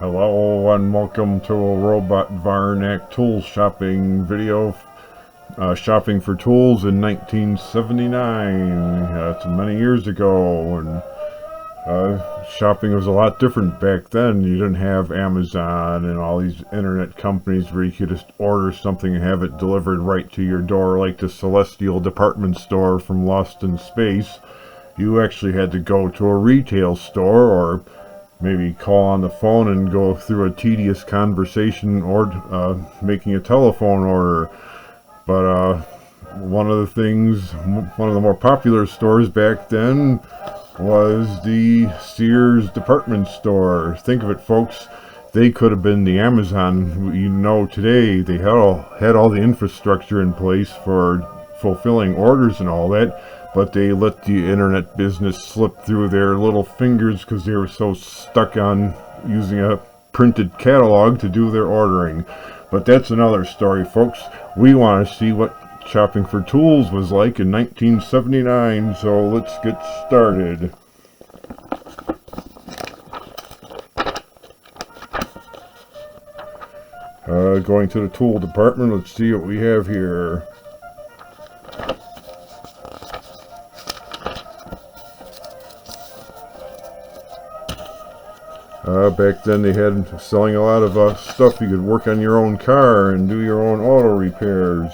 Hello and welcome to a Robot VARNAC tool shopping video. Shopping for tools in 1979. It's many years ago, and shopping was a lot different back then. You didn't have Amazon and all these internet companies where you could just order something and have it delivered right to your door like the Celestial department store from Lost in Space. You actually had to go to a retail store or maybe call on the phone and go through a tedious conversation or making a telephone order. But one of the more popular stores back then was the Sears department store. Think of it, folks. They could have been the Amazon you know today. They had all the infrastructure in place for fulfilling orders and all that, but they let the internet business slip through their little fingers because they were so stuck on using a printed catalog to do their ordering. But that's another story, folks. We want to see what shopping for tools was like in 1979, so let's get started. Going to the tool department, let's see what we have here. Back then they had selling a lot of stuff. You could work on your own car and do your own auto repairs.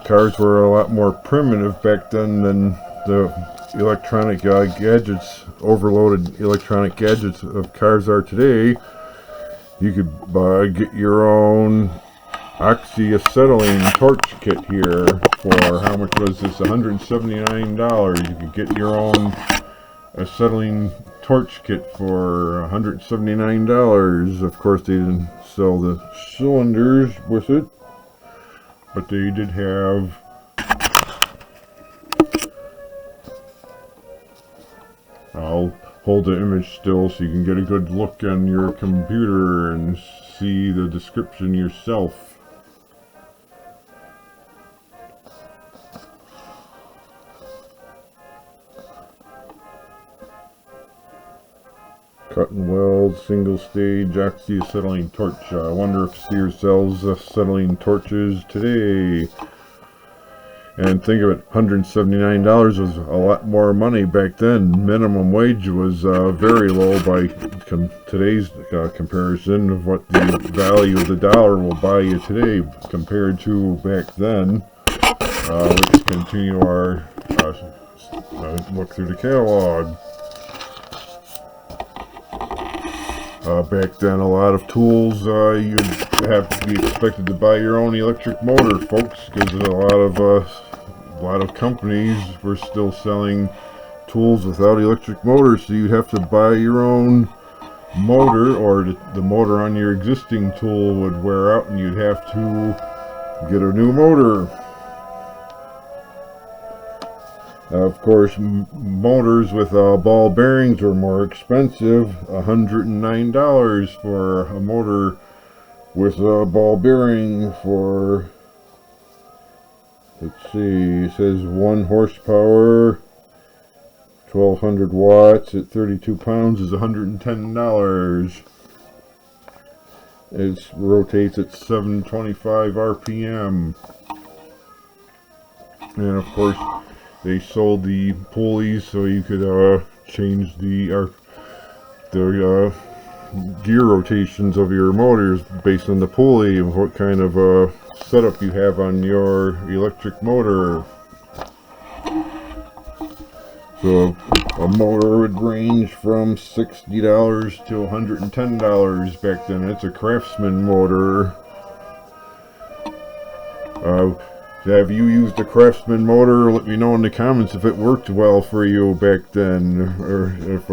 Cars were a lot more primitive back then than the electronic gadgets, overloaded electronic gadgets of cars are today. You could get your own oxyacetylene torch kit here for, how much was this, $179. You could get your own acetylene torch kit for $179. Of course, they didn't sell the cylinders with it, but they did have I'll hold the image still so you can get a good look on your computer and see the description yourself. Cut and weld, single stage oxyacetylene torch. I wonder if Sears sells acetylene torches today. And think of it, $179 was a lot more money back then. Minimum wage was very low by today's comparison of what the value of the dollar will buy you today compared to back then. Let's continue our look through the catalog. Back then, a lot of tools, you'd have to be expected to buy your own electric motor, folks, because a lot of companies were still selling tools without electric motors, so you'd have to buy your own motor, or the motor on your existing tool would wear out and you'd have to get a new motor. Of course, motors with ball bearings are more expensive. $109 for a motor with a ball bearing for, let's see, it says 1 horsepower, 1200 watts at 32 pounds is $110. It rotates at 725 RPM. And of course, they sold the pulleys so you could change the gear rotations of your motors based on the pulley and what kind of setup you have on your electric motor. So a motor would range from $60 to $110 back then. It's a Craftsman motor. Have you used a Craftsman motor? Let me know in the comments if it worked well for you back then, or if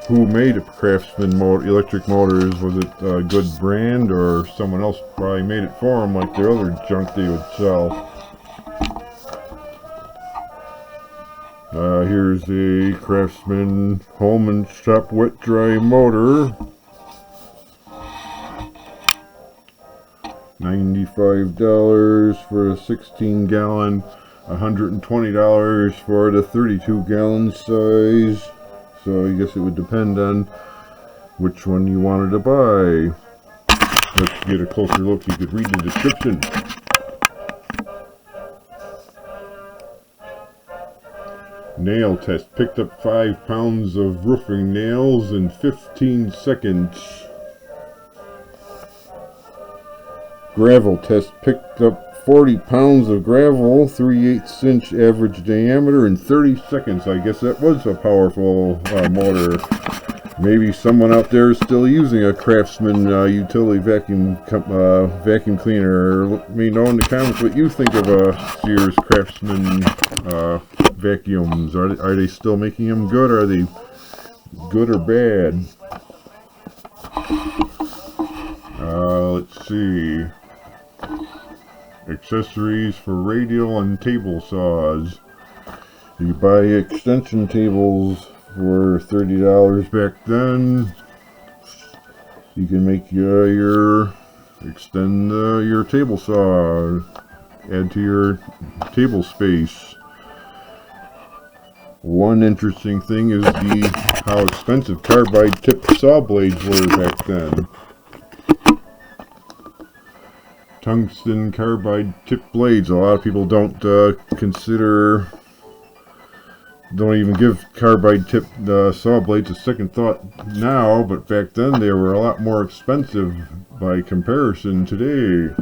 who made a Craftsman electric motors. Was it a good brand, or someone else probably made it for them like the other junk they would sell? Here's a Craftsman home and shop wet dry motor. $95 for a 16-gallon, $120 for the 32-gallon size. So I guess it would depend on which one you wanted to buy. Let's get a closer look. You could read the description. Nail test. Picked up 5 pounds of roofing nails in 15 seconds. Gravel test. Picked up 40 pounds of gravel, 3/8 inch average diameter in 30 seconds. I guess that was a powerful motor. Maybe someone out there is still using a Craftsman utility vacuum cleaner. Let me know in the comments what you think of a Sears Craftsman vacuums. Are they still making them good? Are they good or bad? Let's see. Accessories for radial and table saws. You buy extension tables for $30 back then. You can make extend your table saw, add to your table space. One interesting thing is how expensive carbide tip saw blades were back then. Tungsten carbide tip blades. A lot of people don't even give carbide tip saw blades a second thought now, but back then they were a lot more expensive by comparison today.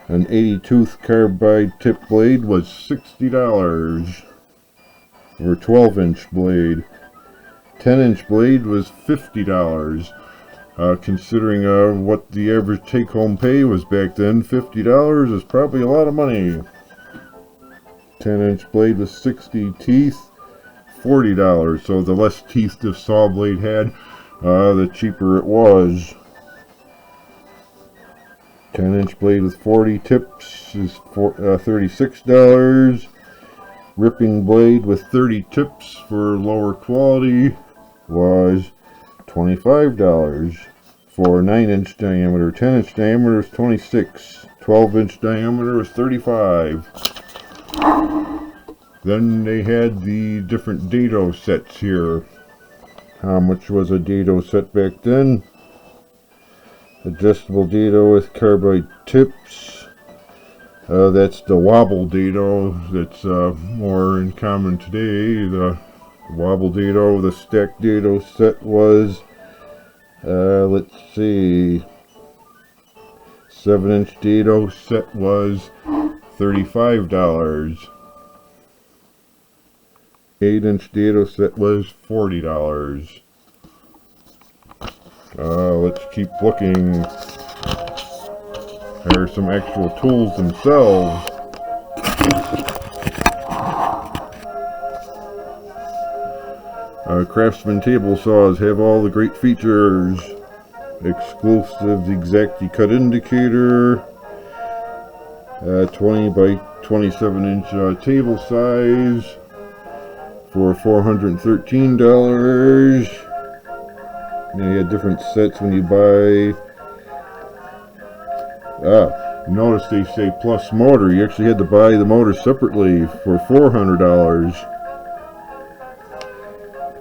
An 80-tooth carbide tip blade was $60 for a 12-inch blade. 10-inch blade was $50. Considering what the average take-home pay was back then, $50 is probably a lot of money. 10-inch blade with 60 teeth, $40. So the less teeth the saw blade had, the cheaper it was. 10-inch blade with 40 tips is $36. Ripping blade with 30 tips for lower quality was $25 for 9-inch diameter. 10-inch diameter is $26. 12-inch diameter is $35. Then they had the different dado sets here. How much was a dado set back then? Adjustable dado with carbide tips. That's the wobble dado that's more in common today. The wobble dado, the stack dado set was, let's see, 7-inch dado set was $35. 8-inch dado set was $40. Let's keep looking. There are some actual tools themselves. Craftsman table saws have all the great features. Exclusive Exacti cut indicator. 20 by 27 inch table size for $413. Now you had different sets when you buy. Notice they say plus motor. You actually had to buy the motor separately for $400.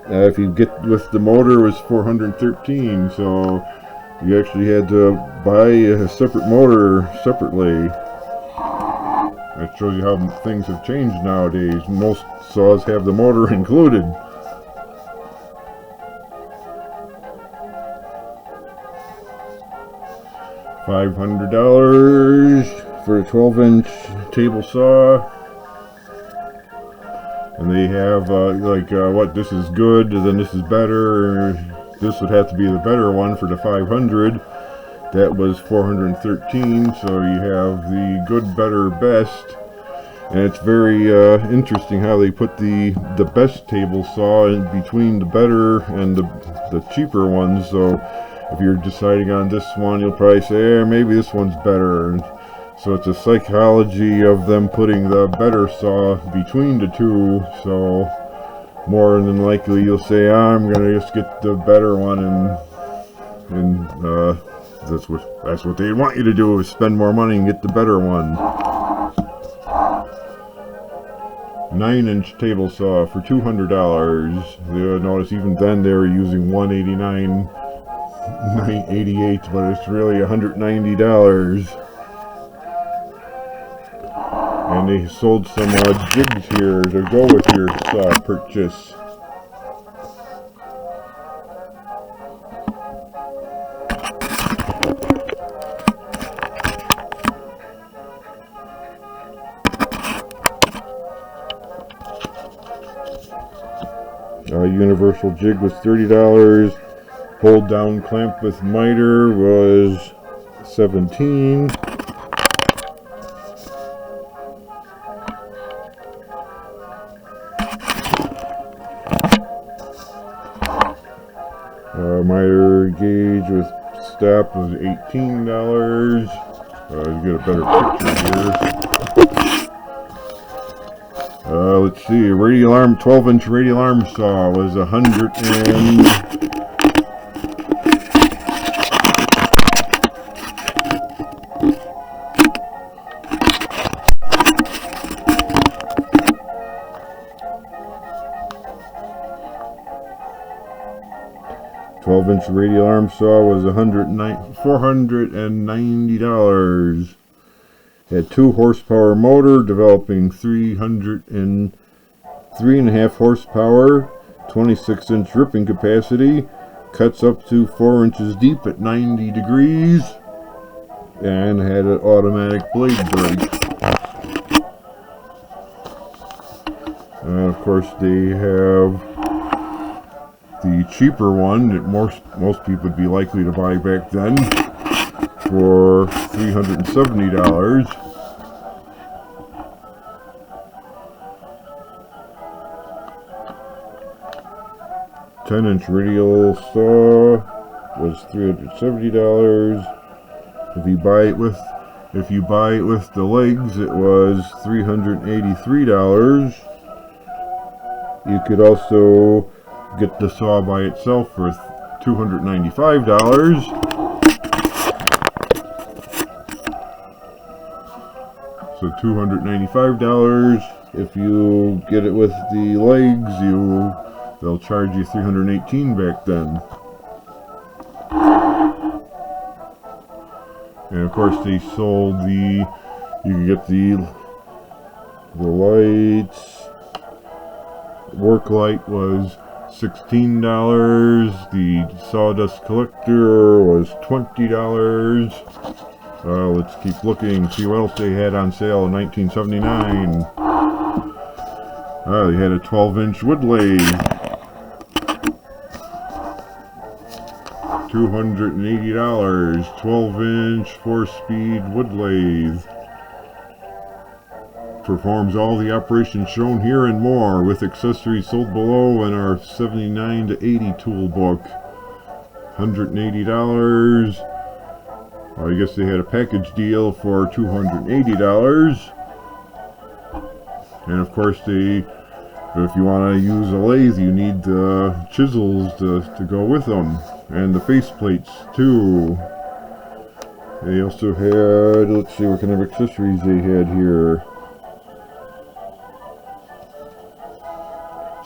If you get with the motor, it was $413. So you actually had to buy a separate motor separately. That shows you how things have changed nowadays. Most saws have the motor included. $500 for a 12-inch table saw. And they have what, this is good, then this is better. This would have to be the better one for the 500. That was $413. So you have the good, better, best. And it's very interesting how they put the best table saw in between the better and the cheaper ones. So if you're deciding on this one, you'll probably say, maybe this one's better. So it's a psychology of them putting the better saw between the two. So more than likely you'll say, I'm gonna just get the better one, and that's what they want you to do, is spend more money and get the better one. 9-inch table saw for $200. Notice even then they were using $189.88, but it's really $190. And they sold some jigs here to go with your saw purchase. Universal jig was $30. Hold down clamp with miter was $17. Miter gauge with stop was $18. You get a better picture here. Let's see, a radial arm, 12-inch radial arm saw was 12-inch radial arm saw was $490. Had 2 horsepower motor, developing 3.5 horsepower, 26-inch ripping capacity, cuts up to 4 inches deep at 90 degrees, and had an automatic blade brake. And of course they have the cheaper one that most people would be likely to buy back then for $370. $10-inch radial saw was $370. If you buy it with the legs, it was $383. You could also get the saw by itself for $295. So $295. If you get it with the legs, they'll charge you $318 back then. And of course they sold you can get the lights. Work light was $16. The sawdust collector was $20. Let's keep looking, see what else they had on sale in 1979. They had a 12-inch wood lathe. $280. 12-inch 4-speed wood lathe. Performs all the operations shown here and more, with accessories sold below in our 79 to 80 tool book. $180. I guess they had a package deal for $280. And of course if you want to use a lathe, you need the chisels to go with them, and the face plates too. They also had, let's see what kind of accessories they had here.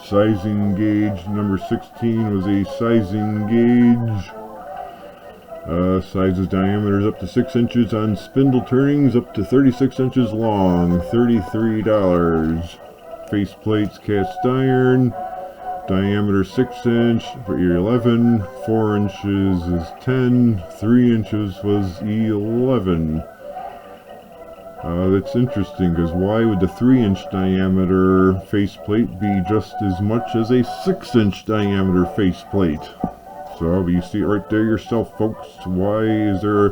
Sizing gauge number 16 was a sizing gauge. Sizes diameters up to 6 inches on spindle turnings, up to 36 inches long, $33. Face plates cast iron, diameter 6 inch for 11, 4 inches is 10, 3 inches was 11. That's interesting, because why would the 3-inch diameter faceplate be just as much as a 6-inch diameter faceplate? So you see it right there yourself, folks. Why is there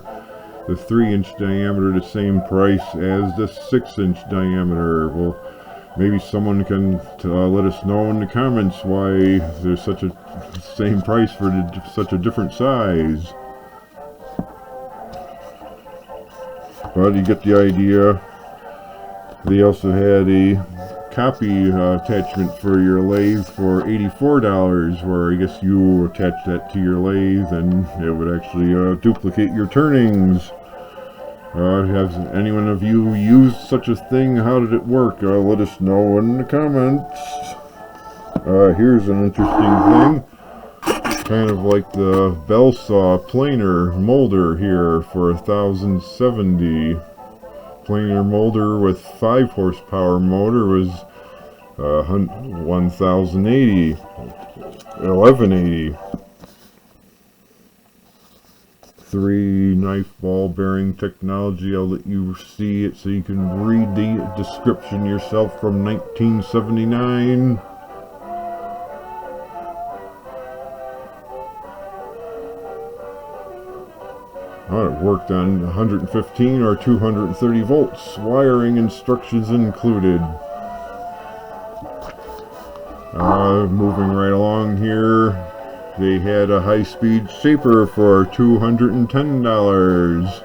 the 3-inch diameter the same price as the 6-inch diameter? Well, maybe someone can let us know in the comments why there's such a same price for such a different size. But you get the idea. They also had a copy attachment for your lathe for $84, where I guess you attach that to your lathe and it would actually duplicate your turnings. Has anyone of you used such a thing? How did it work? Let us know in the comments. Here's an interesting thing. Kind of like the bell saw planer molder here for 1070. Planer molder with 5 horsepower motor was 1180. 3 knife ball bearing technology. I'll let you see it so you can read the description yourself from 1979. It worked on 115 or 230 volts. Wiring instructions included. Moving right along here, they had a high-speed shaper for $210.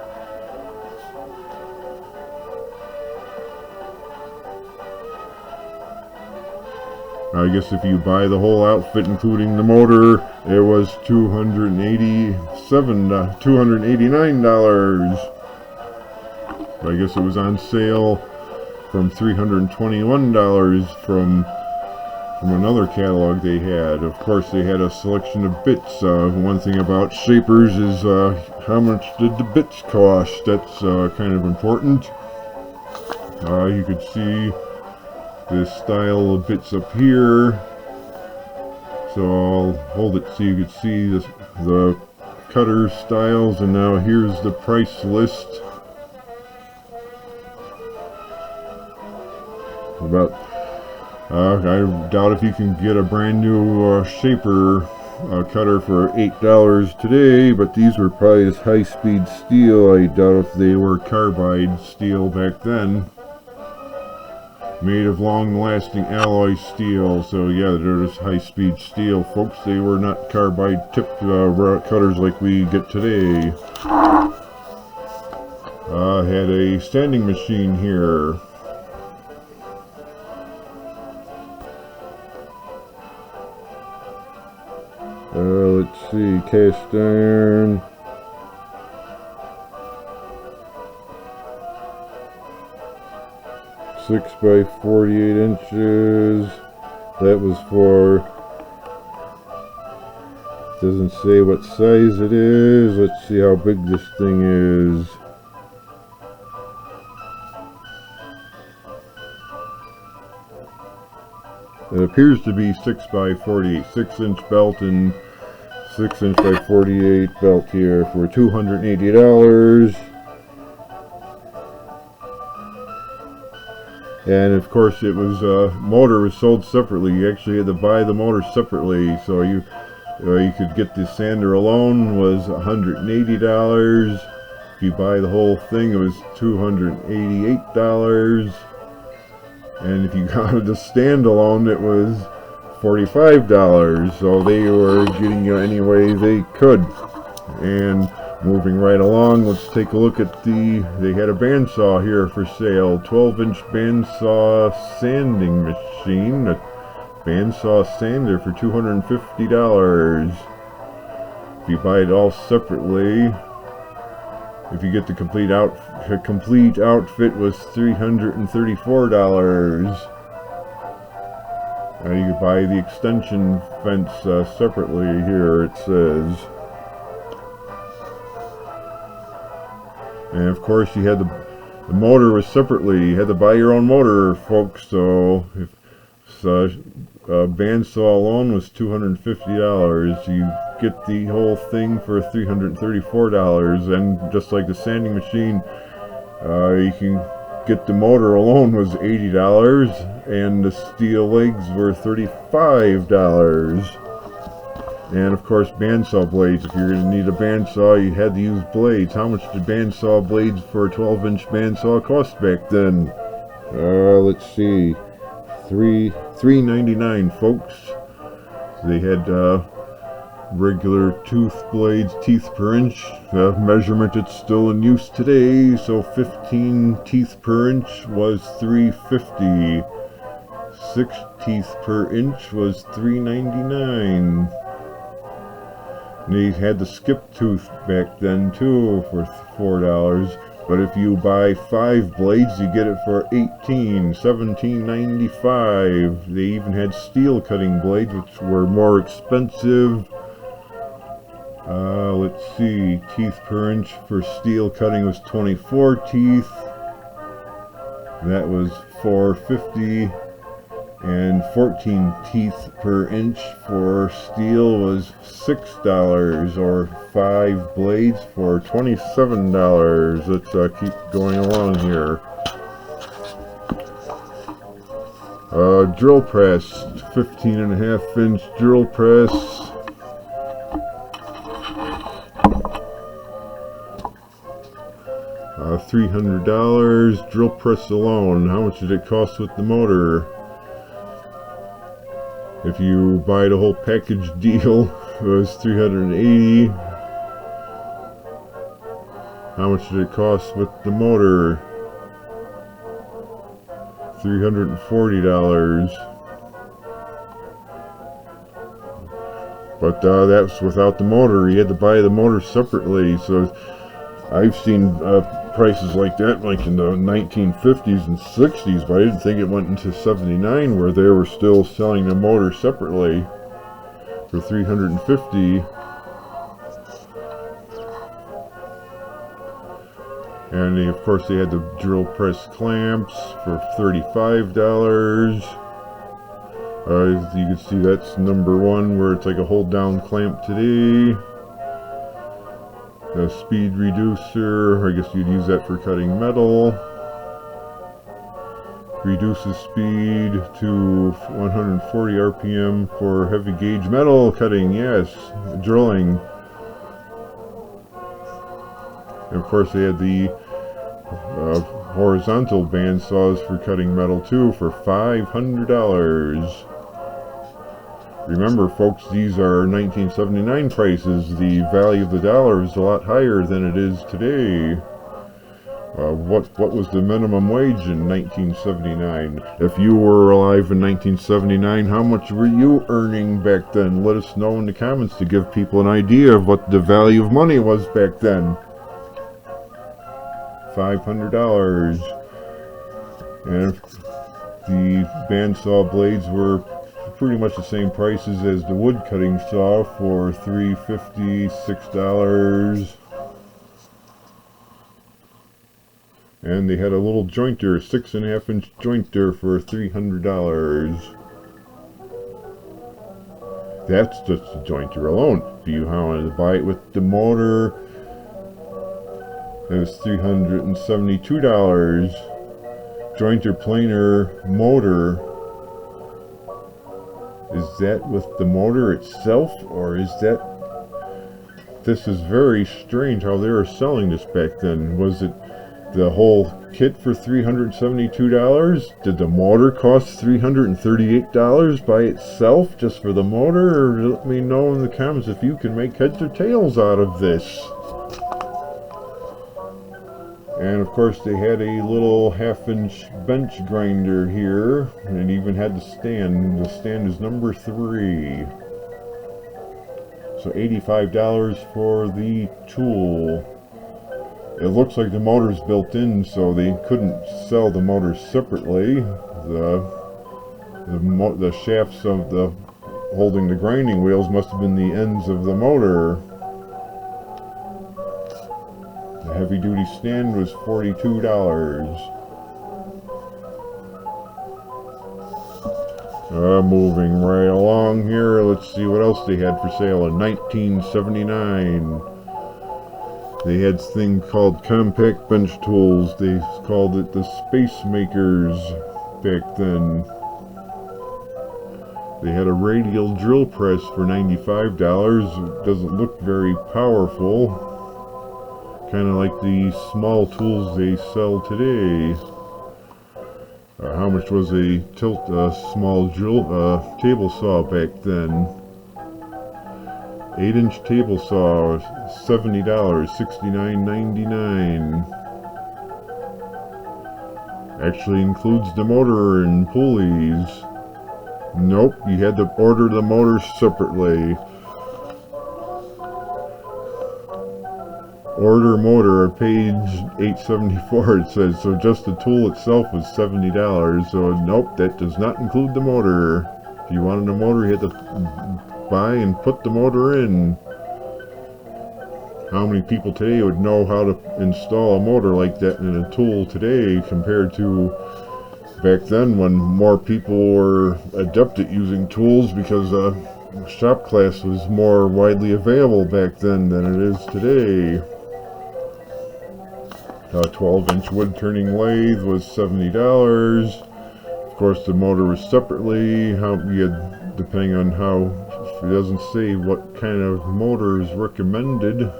I guess if you buy the whole outfit, including the motor, it was $289. I guess it was on sale from $321 from another catalog they had. Of course, they had a selection of bits. One thing about shapers is how much did the bits cost. That's kind of important. You could see this style of bits up here. So I'll hold it so you can see the cutter styles, and now here's the price list. I doubt if you can get a brand new shaper cutter for $8 today, but these were probably this high-speed steel. I doubt if they were carbide steel back then. Made of long-lasting alloy steel, so yeah, they're just high-speed steel, folks. They were not carbide tip cutters like we get today. Had a sanding machine here. Let's see, cast iron. Six by 48 inches. That was for, doesn't say what size it is. Let's see how big this thing is. It appears to be 6 by 48, 6-inch belt and 6-inch by 48 belt here for $280. And of course, it was motor was sold separately. You actually had to buy the motor separately. So you could get the sander alone was $180. If you buy the whole thing, it was $288. And if you got the stand alone, it was $45. So they were getting you any way they could. And moving right along, let's take a look at they had a bandsaw here for sale. 12-inch bandsaw sanding machine. A bandsaw sander for $250. If you buy it all separately, if you get the complete outfit was $334. You could buy the extension fence separately here, it says. And of course, you had the motor was separately. You had to buy your own motor, folks. So if bandsaw alone was $250, you get the whole thing for $334. And just like the sanding machine, you can get the motor alone was $80, and the steel legs were $35. And of course, bandsaw blades. If you're going to need a bandsaw, you had to use blades. How much did bandsaw blades for a 12-inch bandsaw cost back then? Let's see, $3.99, folks. They had regular tooth blades, teeth per inch. Measurement it's still in use today. So 15 teeth per inch was $3.50. 6 teeth per inch was $3.99. They had the skip tooth back then too for $4. But if you buy 5 blades, you get it for $17.95. They even had steel cutting blades, which were more expensive. Let's see, teeth per inch for steel cutting was 24 teeth. That was $4.50. And 14 teeth per inch for steel was $6, or 5 blades for $27. Let's keep going along here. Drill press, 15.5-inch drill press. $300. Drill press alone. How much did it cost with the motor? If you buy the whole package deal, it was $380. How much did it cost with the motor? $340. But that's without the motor. You had to buy the motor separately. So I've seen prices like that, like in the 1950s and 60s, but I didn't think it went into 79 where they were still selling the motor separately for $350. And of course they had the drill press clamps for $35. As you can see, that's number 1, where it's like a hold down clamp today. A speed reducer, I guess you'd use that for cutting metal. Reduces speed to 140 RPM for heavy gauge metal cutting, yes, drilling. And of course they had the horizontal band saws for cutting metal too for $500. Remember folks, these are 1979 prices. The value of the dollar is a lot higher than it is today. What was the minimum wage in 1979? If you were alive in 1979, how much were you earning back then? Let us know in the comments to give people an idea of what the value of money was back then. $500. And the bandsaw blades were pretty much the same prices as the wood cutting saw for $3.50, $6. And they had a little jointer, 6.5-inch jointer for $300. That's just the jointer alone. If you wanted to buy it with the motor, it was $372. Jointer planer motor. Is that with the motor itself, or is that... This is very strange how they were selling this back then. Was it the whole kit for $372? Did the motor cost $338 by itself, just for the motor? Or let me know in the comments if you can make heads or tails out of this. And of course they had a little 1/2-inch bench grinder here, and it even had the stand. The stand is number 3. So $85 for the tool. It looks like the motor's built in, so they couldn't sell the motor separately. The shafts of the holding the grinding wheels must have been the ends of the motor. The heavy duty stand was $42. Moving right along here, let's see what else they had for sale in 1979. They had this thing called compact bench tools. They called it the Space Makers back then. They had a radial drill press for $95. It doesn't look very powerful. Kind of like the small tools they sell today. How much was a small drill table saw back then? 8-inch table saw, $70, $69.99. Actually includes the motor and pulleys. Nope, you had to order the motor separately. order motor, page 874, it says, so just the tool itself was $70. So nope, that does not include the motor. If you wanted a motor, you had to buy and put the motor in. How many people today would know how to install a motor like that in a tool today compared to back then, when more people were adept at using tools, because shop class was more widely available back then than it is today. A 12-inch wood turning lathe was $70. Of course, the motor was separately. Depending on how, it doesn't say what kind of motor is recommended.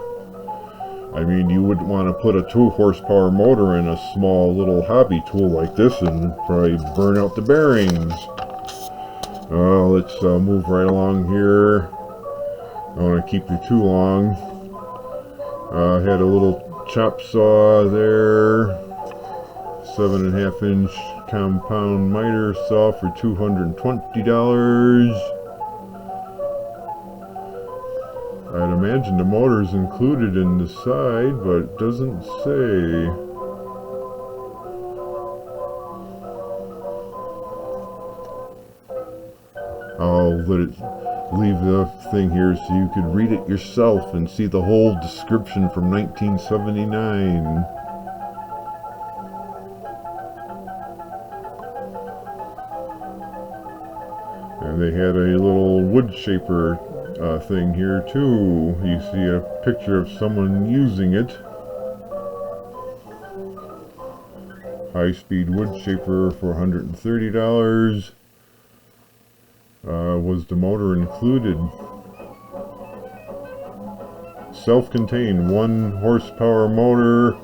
I mean, you wouldn't want to put a 2-horsepower motor in a small little hobby tool like this and probably burn out the bearings. Let's move right along here. I don't want to keep you too long. Had a little chop saw there. 7.5-inch compound miter saw for $220. I'd imagine the motor is included in the side, but it doesn't say. I'll leave the thing here so you could read it yourself and see the whole description from 1979. And they had a little wood shaper thing here too. You see a picture of someone using it. High-speed wood shaper for $130. Was the motor included? Self-contained 1-horsepower motor,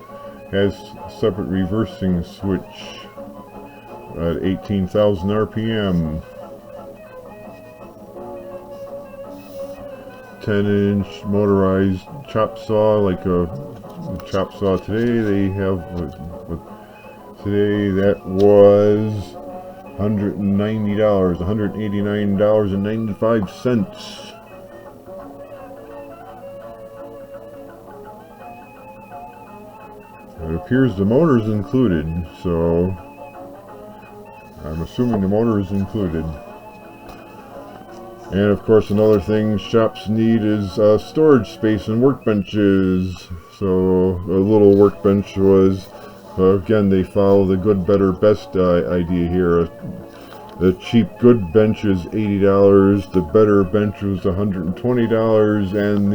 has separate reversing switch at 18,000 RPM. 10-inch motorized chop saw, like a chop saw today. They have today that was $190, $189.95. It appears the motor is included, so I'm assuming the motor is included. And of course, another thing shops need is storage space and workbenches. So a little workbench was, again, they follow the good, better, best idea here. The cheap good bench is $80, the better bench was $120, and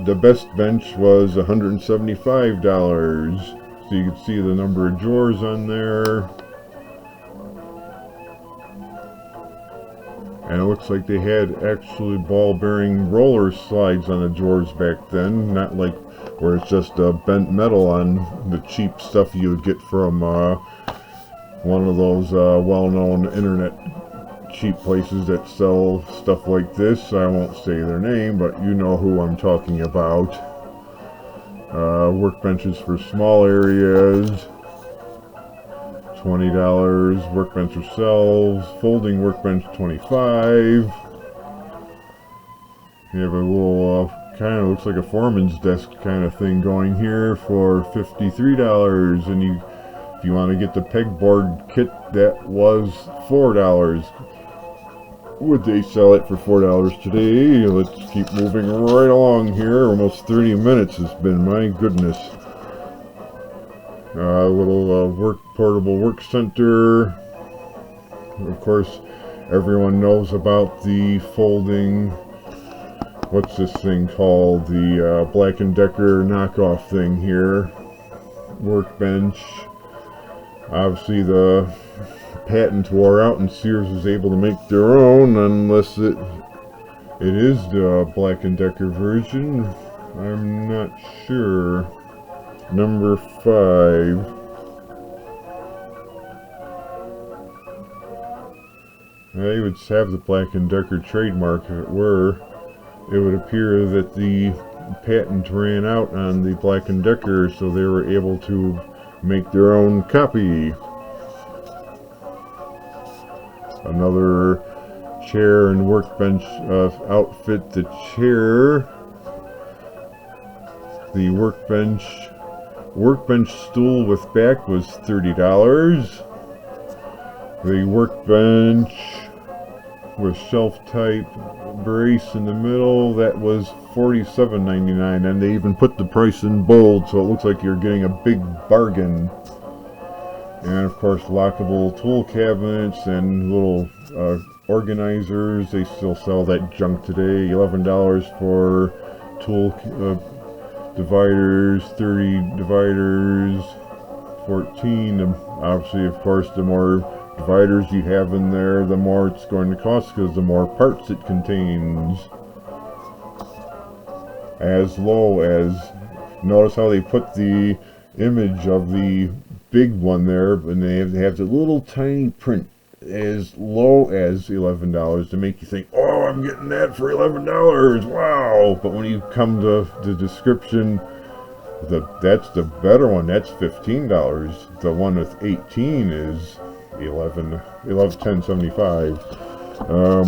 the best bench was $175. So you can see the number of drawers on there. And it looks like they had actually ball bearing roller slides on the drawers back then, not like where it's just bent metal on the cheap stuff you would get from one of those well-known internet cheap places that sell stuff like this. I won't say their name, but you know who I'm talking about. Workbenches for small areas, $20. Workbench yourselves, folding workbench, $25. You have a little kind of looks like a foreman's desk kind of thing going here for $53, and if you want to get the pegboard kit, that was $4. Would they sell it for $4 today? Let's keep moving right along here. Almost 30 minutes has been, my goodness. A little portable work center. Of course, everyone knows about the folding, what's this thing called? The Black & Decker knockoff thing here. Workbench. Obviously the patent wore out and Sears was able to make their own, unless it is the Black & Decker version. I'm not sure. Number 5. They would have the Black & Decker trademark if it were. It would appear that the patent ran out on the Black & Decker, so they were able to make their own copy. Another chair and workbench outfit. The chair The workbench stool with back was $30. The workbench with shelf type brace in the middle, that was $47.99, and they even put the price in bold so it looks like you're getting a big bargain. And of course, lockable tool cabinets and little organizers. They still sell that junk today. $11 for tool dividers, 30 dividers, 14. Obviously, of course, the more dividers you have in there, the more it's going to cost because the more parts it contains. As low as, notice how they put the image of the big one there, and they have the little tiny print as low as $11 to make you think, oh, I'm getting that for $11, wow. But when you come to the description, that's the better one, that's $15. The one with 18 is $10.75.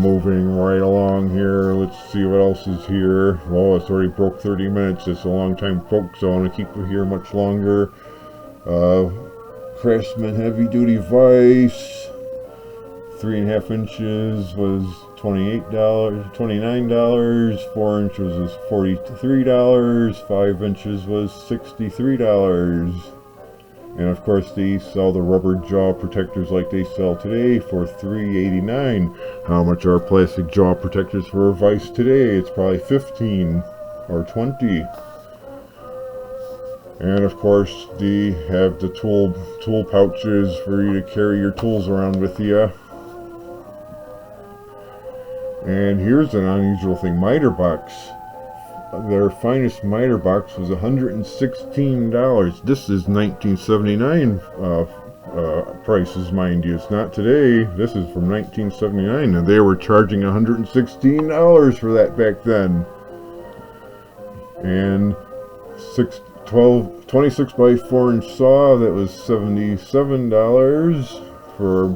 Moving right along here, let's see what else is here. Well, it's already broke 30 minutes. It's a long time, folks, so I want to keep it here much longer. Craftsman heavy duty vise, 3.5 inches was $29. 4 inches was $43. 5 inches was $63. And of course, they sell the rubber jaw protectors like they sell today for $3.89. How much are plastic jaw protectors for a vise today? It's probably $15 or $20. And of course, they have the tool pouches for you to carry your tools around with you. And here's an unusual thing, miter box. Their finest miter box was $116. This is 1979 prices, mind you. It's not today. This is from 1979, and they were charging $116 for that back then. And 26 by 4 inch saw, that was $77 for,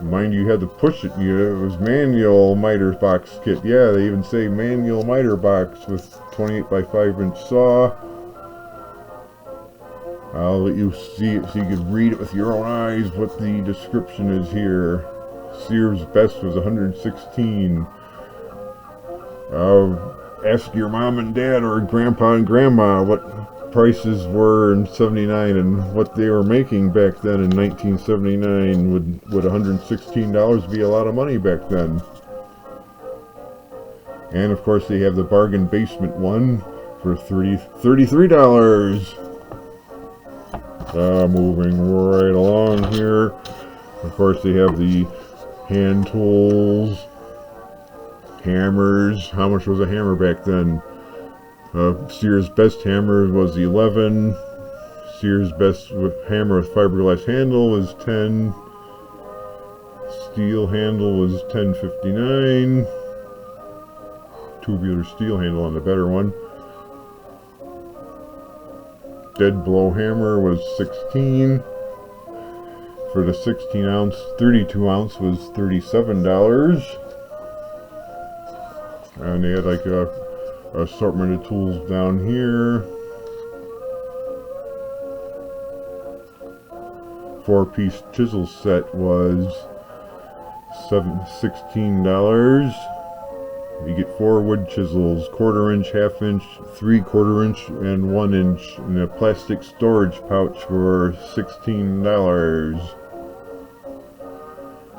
mind you, had to push it. It was manual miter box kit. Yeah, they even say manual miter box with 28 by 5 inch saw. I'll let you see it so you can read it with your own eyes what the description is here. Sears best was $116. Ask your mom and dad or grandpa and grandma what prices were in '79 and what they were making back then in 1979. Would $116 be a lot of money back then? And of course, they have the bargain basement one for $33. Moving right along here. Of course, they have the hand tools, hammers. How much was a hammer back then? Sears best hammer was $11. Sears best hammer with fiberglass handle was $10. Steel handle was $10.59. Tubular steel handle on the better one. Dead blow hammer was $16. For the 16 ounce, 32 ounce was $37. And they had like a assortment of tools down here. 4-piece chisel set was $16. You get 4 wood chisels, 1/4 inch, 1/2 inch, 3/4 inch, and 1 inch, in a plastic storage pouch for $16.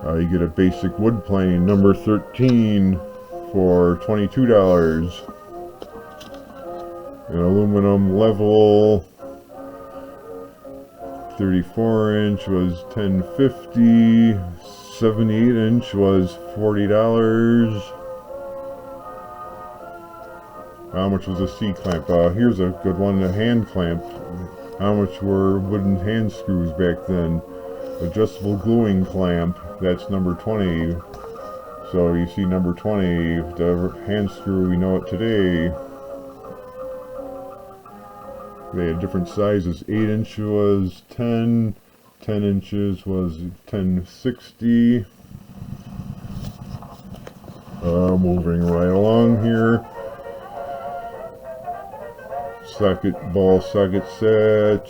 You get a basic wood plane, number 13, for $22. An aluminum level 34 inch was $10.50. 78 inch was $40. How much was a C-clamp? Here's a good one, a hand clamp. How much were wooden hand screws back then? Adjustable gluing clamp, that's number 20. So you see number 20, the hand screw, we know it today. They had different sizes. 8 inch was 10, 10 inches was $10.60. Moving right along here. ball socket set.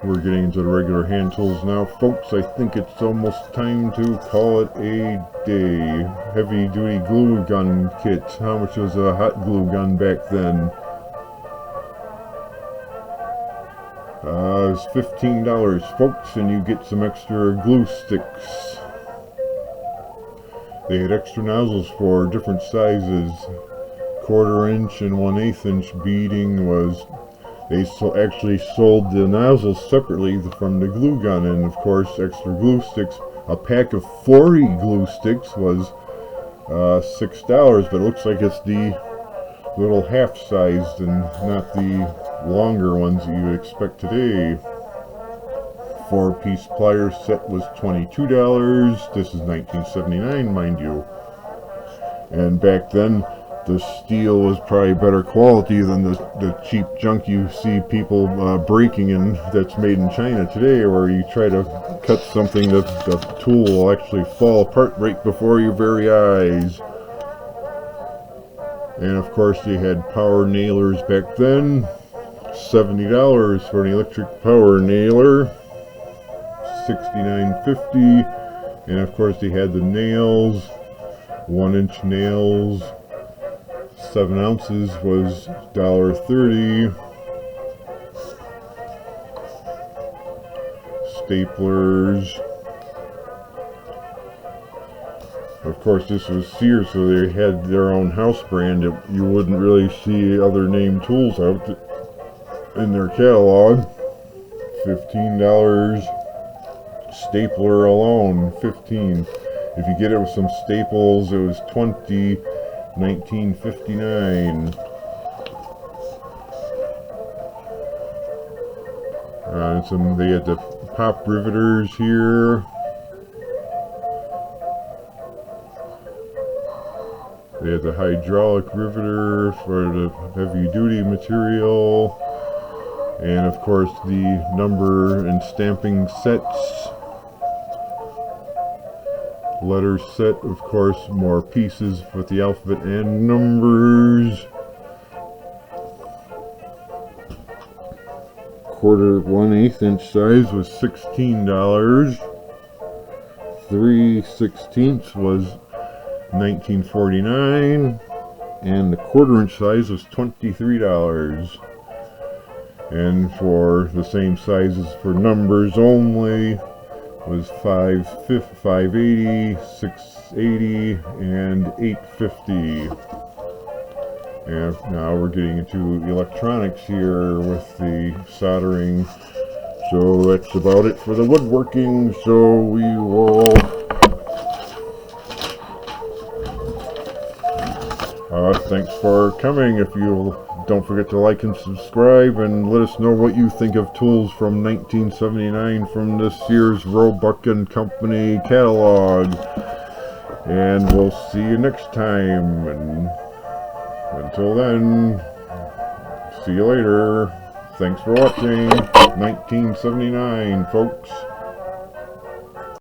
We're getting into the regular hand tools now, folks. I think it's almost time to call it a day. Heavy duty glue gun kit. How much was a hot glue gun back then? It's $15, folks, and you get some extra glue sticks. They had extra nozzles for different sizes. 1/4 inch and 1/8 inch beading was. They actually sold the nozzles separately from the glue gun, and of course extra glue sticks. A pack of 40 glue sticks was $6, but it looks like it's the little half-sized and not the longer ones that you would expect today. 4-piece pliers set was $22. This is 1979, mind you. And back then, the steel was probably better quality than the cheap junk you see people breaking in that's made in China today, where you try to cut something that the tool will actually fall apart right before your very eyes. And of course they had power nailers back then. $70 for an electric power nailer. $69.50. And of course they had the nails, 1-inch nails. 7 ounces was $1.30. Staplers. Of course, this was Sears, so they had their own house brand. You wouldn't really see other name tools out in their catalog. $15. Stapler alone, $15. If you get it with some staples, it was $20. 1959. They had the pop riveters here. They had the hydraulic riveter for the heavy duty material. And of course the number and stamping sets. Letter set, of course, more pieces with the alphabet and numbers. 1/8 inch size was $16. 3/16 was $19.49, and the 1/4 inch size was $23. And for the same sizes for numbers only was $5.80, $6.80, and $8.50. And now we're getting into electronics here with the soldering. So that's about it for the woodworking. So we will thanks for coming. If you don't forget to like and subscribe, and let us know what you think of tools from 1979 from the Sears, Roebuck and Company catalog. And we'll see you next time. And until then, see you later. Thanks for watching. 1979, folks.